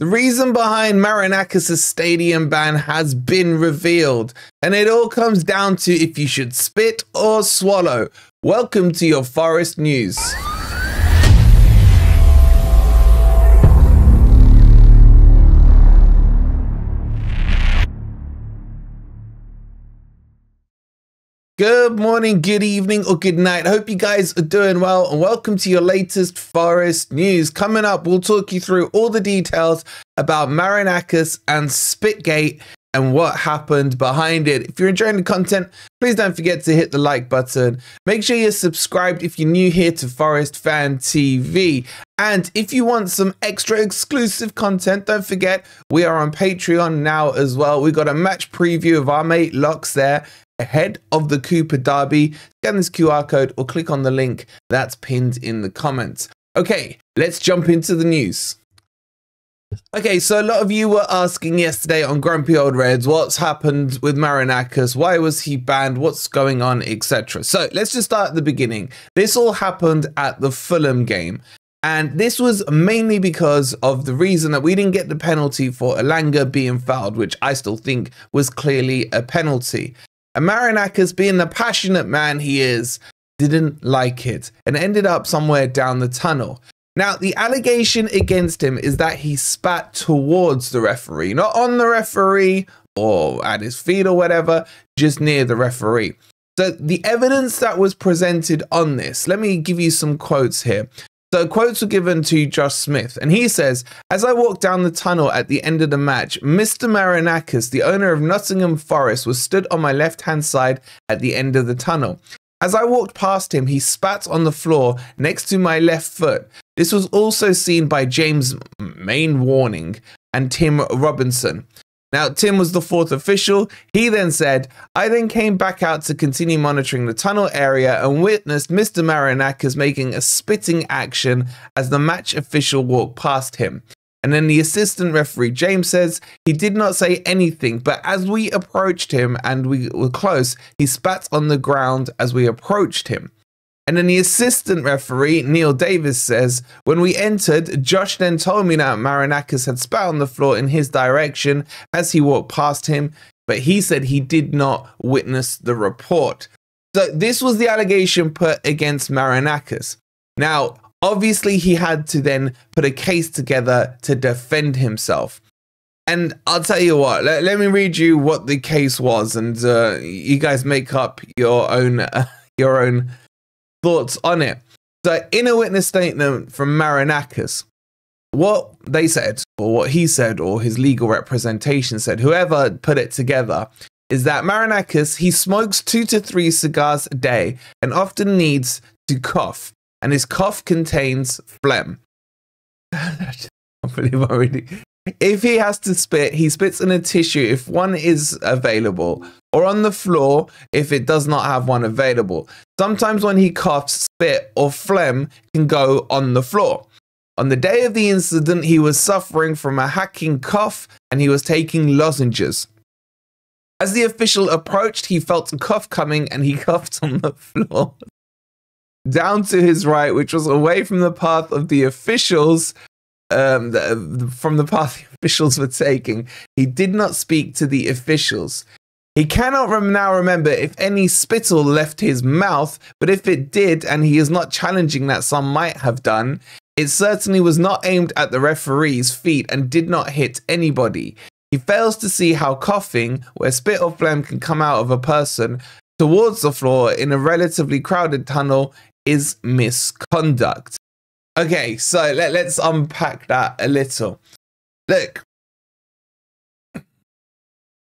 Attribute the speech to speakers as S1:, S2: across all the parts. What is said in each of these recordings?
S1: The reason behind Marinakis' stadium ban has been revealed, and it all comes down to if you should spit or swallow. Welcome to your Forest News. Good morning, good evening, or good night. I hope you guys are doing well, and welcome to your latest Forest News. Coming up, we'll talk you through all the details about Marinakis and Spitgate and what happened behind it. If you're enjoying the content, please don't forget to hit the like button. Make sure you're subscribed if you're new here to Forest Fan TV. And if you want some extra exclusive content, don't forget we are on Patreon now as well. We got a match preview of our mate Locks there ahead of the Cooper Derby. Scan this QR code or click on the link that's pinned in the comments. Okay, let's jump into the news. Okay, so a lot of you were asking yesterday on Grumpy Old Reds what's happened with Marinakis, why was he banned, what's going on, etc. So let's just start at the beginning. This all happened at the Fulham game. And this was mainly because of the reason that we didn't get the penalty for Elanga being fouled, which I still think was clearly a penalty. And Marinakis, being the passionate man he is, didn't like it and ended up somewhere down the tunnel. Now, the allegation against him is that he spat towards the referee, not on the referee or at his feet or whatever, just near the referee. So the evidence that was presented on this, let me give you some quotes here. So quotes were given to Josh Smith, and he says, "As I walked down the tunnel at the end of the match, Mr. Marinakis, the owner of Nottingham Forest, was stood on my left-hand side at the end of the tunnel. As I walked past him, he spat on the floor next to my left foot. This was also seen by James Warning and Tim Robinson." Now, Tim was the fourth official. He then said, "I then came back out to continue monitoring the tunnel area and witnessed Mr. Marinakis making a spitting action as the match official walked past him." And then the assistant referee, James, says he did not say anything, but as we approached him and we were close, he spat on the ground as we approached him. And then the assistant referee, Neil Davis, says, "When we entered, Josh then told me that Marinakis had spat on the floor in his direction as he walked past him, but he said he did not witness the report." So this was the allegation put against Marinakis. Now, obviously, he had to then put a case together to defend himself. And I'll tell you what, let me read you what the case was, and you guys make up your own thoughts on it. So in a witness statement from Marinakis, what they said, or what he said, or his legal representation said, whoever put it together, is that Marinakis, he smokes 2 to 3 cigars a day and often needs to cough, and his cough contains phlegm. I believe already. If he has to spit, he spits in a tissue if one is available, or on the floor if it does not have one available. Sometimes when he coughs, spit or phlegm can go on the floor. On the day of the incident, he was suffering from a hacking cough and he was taking lozenges. As the official approached, he felt a cough coming and he coughed on the floor down to his right, which was away from the path of the officials. From the path the officials were taking. He did not speak to the officials. He cannot now remember if any spittle left his mouth, but if it did, and he is not challenging that some might have done, it certainly was not aimed at the referee's feet and did not hit anybody. He fails to see how coughing, where spit or phlegm can come out of a person, towards the floor in a relatively crowded tunnel is misconduct. Okay, so let's unpack that a little. Look,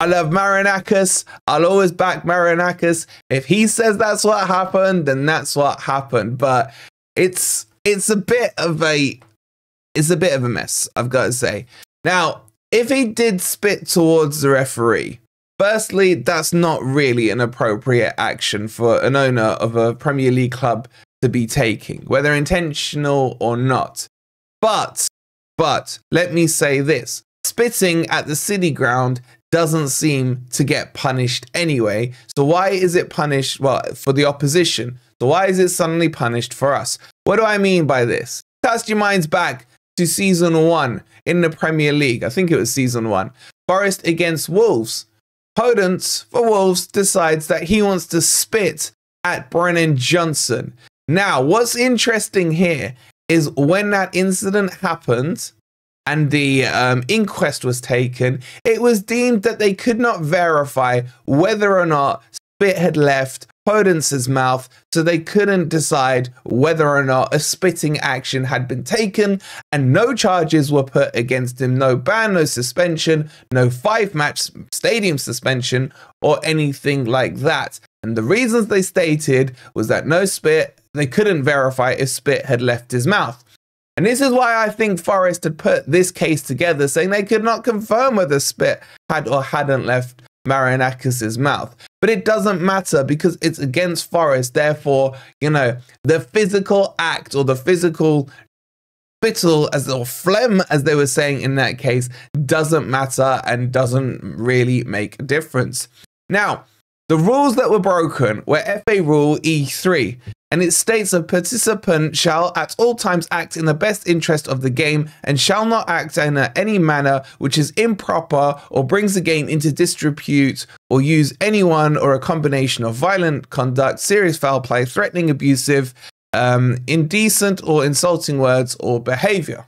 S1: I love Marinakis. I'll always back Marinakis. If he says that's what happened, then that's what happened. But it's a bit of a mess, I've got to say. Now, if he did spit towards the referee, firstly, that's not really an appropriate action for an owner of a Premier League club to be taking, whether intentional or not. But let me say this. Spitting at the City ground doesn't seem to get punished anyway. So why is it punished, well, for the opposition? So why is it suddenly punished for us? What do I mean by this? Cast your minds back to season 1 in the Premier League. I think it was season 1. Forest against Wolves. Podence for Wolves decides that he wants to spit at Brennan Johnson. Now, what's interesting here is when that incident happened and the inquest was taken, it was deemed that they could not verify whether or not spit had left Podence's mouth, so they couldn't decide whether or not a spitting action had been taken, and no charges were put against him. No ban, no suspension, no 5-match stadium suspension or anything like that. And the reasons they stated was that no spit, they couldn't verify if spit had left his mouth. And this is why I think Forest had put this case together, saying they could not confirm whether spit had or hadn't left Marinakis' mouth. But it doesn't matter because it's against Forest. Therefore, you know, the physical act or the physical spittle or phlegm, as they were saying in that case, doesn't matter and doesn't really make a difference. Now, the rules that were broken were FA Rule E3, and it states a participant shall at all times act in the best interest of the game and shall not act in any manner which is improper or brings the game into disrepute or use anyone or a combination of violent conduct, serious foul play, threatening, abusive, indecent or insulting words or behavior.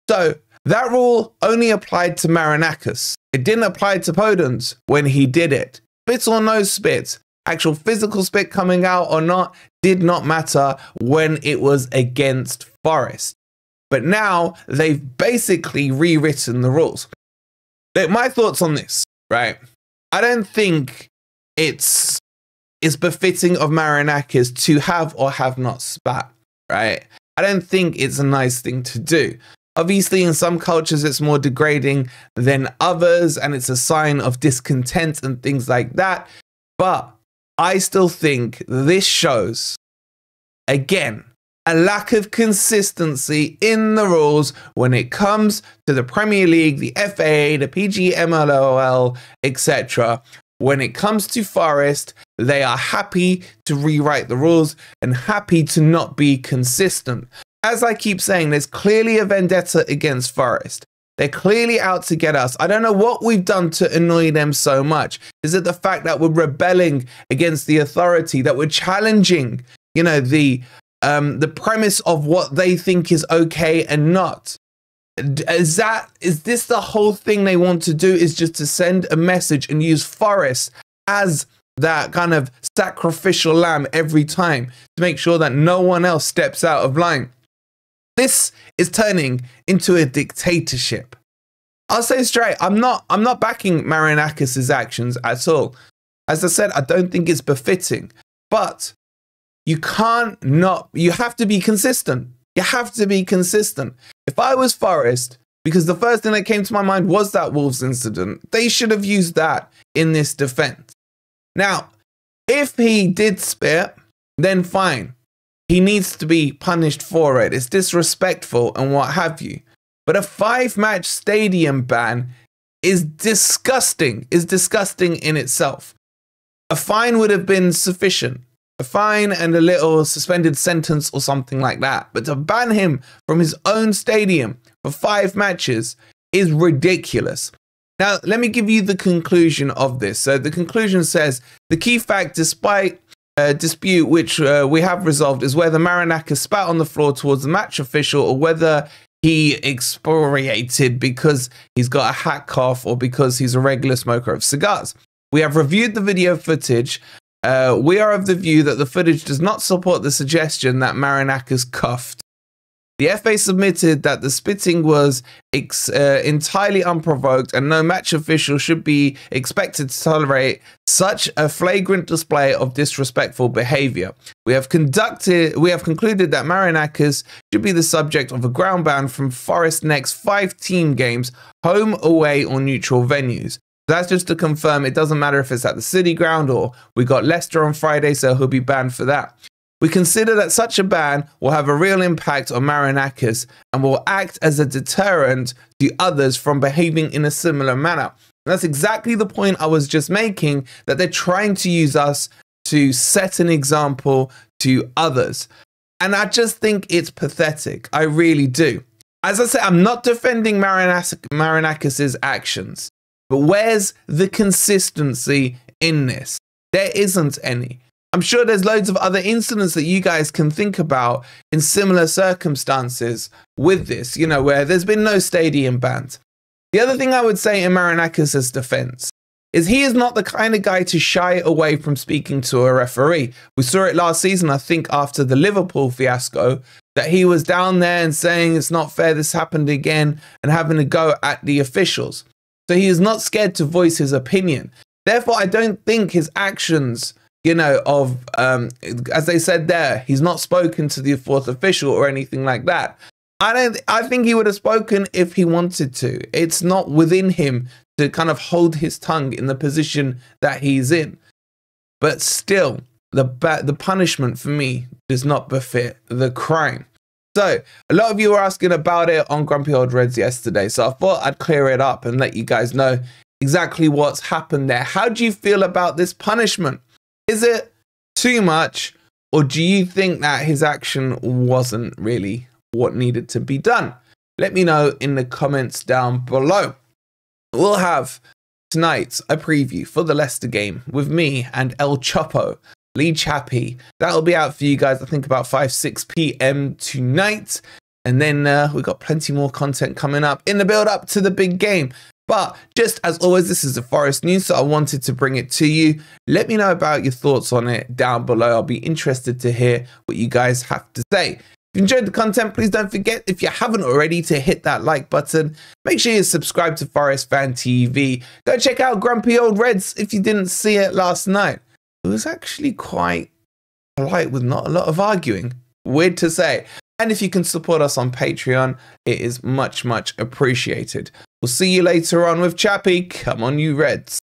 S1: So that rule only applied to Marinakis. It didn't apply to Podence when he did it. Spit or no spit, actual physical spit coming out or not, did not matter when it was against Forest. But now they've basically rewritten the rules. My thoughts on this, right? I don't think it's befitting of Marinakis to have or have not spat, right? I don't think it's a nice thing to do. Obviously, in some cultures, it's more degrading than others, and it's a sign of discontent and things like that. But I still think this shows, again, a lack of consistency in the rules when it comes to the Premier League, the FA, the PGMOL, etc. When it comes to Forest, they are happy to rewrite the rules and happy to not be consistent. As I keep saying, there's clearly a vendetta against Forest. They're clearly out to get us. I don't know what we've done to annoy them so much. Is it the fact that we're rebelling against the authority, that we're challenging, you know, the premise of what they think is okay and not? Is this the whole thing they want to do, is just to send a message and use Forest as that kind of sacrificial lamb every time to make sure that no one else steps out of line? This is turning into a dictatorship. I'll say straight, I'm not backing Marinakis' actions at all. As I said, I don't think it's befitting. But you have to be consistent. You have to be consistent. If I was Forest, because the first thing that came to my mind was that Wolves incident, they should have used that in this defense. Now, if he did spit, then fine. He needs to be punished for it. It's disrespectful and what have you. But a 5-match stadium ban is disgusting. Is disgusting in itself. A fine would have been sufficient. A fine and a little suspended sentence or something like that. But to ban him from his own stadium for 5 matches is ridiculous. Now, let me give you the conclusion of this. So the conclusion says, the key fact, despite dispute which we have resolved, is whether Marinakis spat on the floor towards the match official or whether he excoriated because he's got a hat cough or because he's a regular smoker of cigars. We have reviewed the video footage. We are of the view that the footage does not support the suggestion that Marinakis coughed. The FA submitted that the spitting was entirely unprovoked and no match official should be expected to tolerate such a flagrant display of disrespectful behaviour. We have concluded that Marinakis should be the subject of a ground ban from Forest's next 5 team games, home, away or neutral venues. That's just to confirm it doesn't matter if it's at the City Ground or we got Leicester on Friday, so he'll be banned for that. We consider that such a ban will have a real impact on Marinakis and will act as a deterrent to others from behaving in a similar manner. And that's exactly the point I was just making, that they're trying to use us to set an example to others. And I just think it's pathetic. I really do. as I said, I'm not defending Marinakis' actions, but where's the consistency in this? There isn't any. I'm sure there's loads of other incidents that you guys can think about in similar circumstances with this, you know, where there's been no stadium bans. The other thing I would say in Marinakis' defense is he is not the kind of guy to shy away from speaking to a referee. We saw it last season, I think, after the Liverpool fiasco, that he was down there and saying it's not fair, this happened again, and having a go at the officials. So he is not scared to voice his opinion. Therefore, I don't think his actions, you know, as they said there, he's not spoken to the fourth official or anything like that. I think he would have spoken if he wanted to. It's not within him to kind of hold his tongue in the position that he's in. But still, the punishment for me does not befit the crime. So a lot of you were asking about it on Grumpy Old Reds yesterday. So I thought I'd clear it up and let you guys know exactly what's happened there. How do you feel about this punishment? Is it too much, or do you think that his action wasn't really what needed to be done? Let me know in the comments down below. We'll have tonight a preview for the Leicester game with me and El Chapo, Lee Chappie. That'll be out for you guys, I think about 5-6 p.m. tonight. And then we've got plenty more content coming up in the build up to the big game. But just as always, this is the Forest news, so I wanted to bring it to you. Let me know about your thoughts on it down below. I'll be interested to hear what you guys have to say. If you enjoyed the content, please don't forget, if you haven't already, to hit that like button. Make sure you subscribe to Forest Fan TV. Go check out Grumpy Old Reds if you didn't see it last night. It was actually quite polite with not a lot of arguing. Weird to say. And if you can support us on Patreon, it is much, much appreciated. We'll see you later on with Chappie. Come on, you Reds.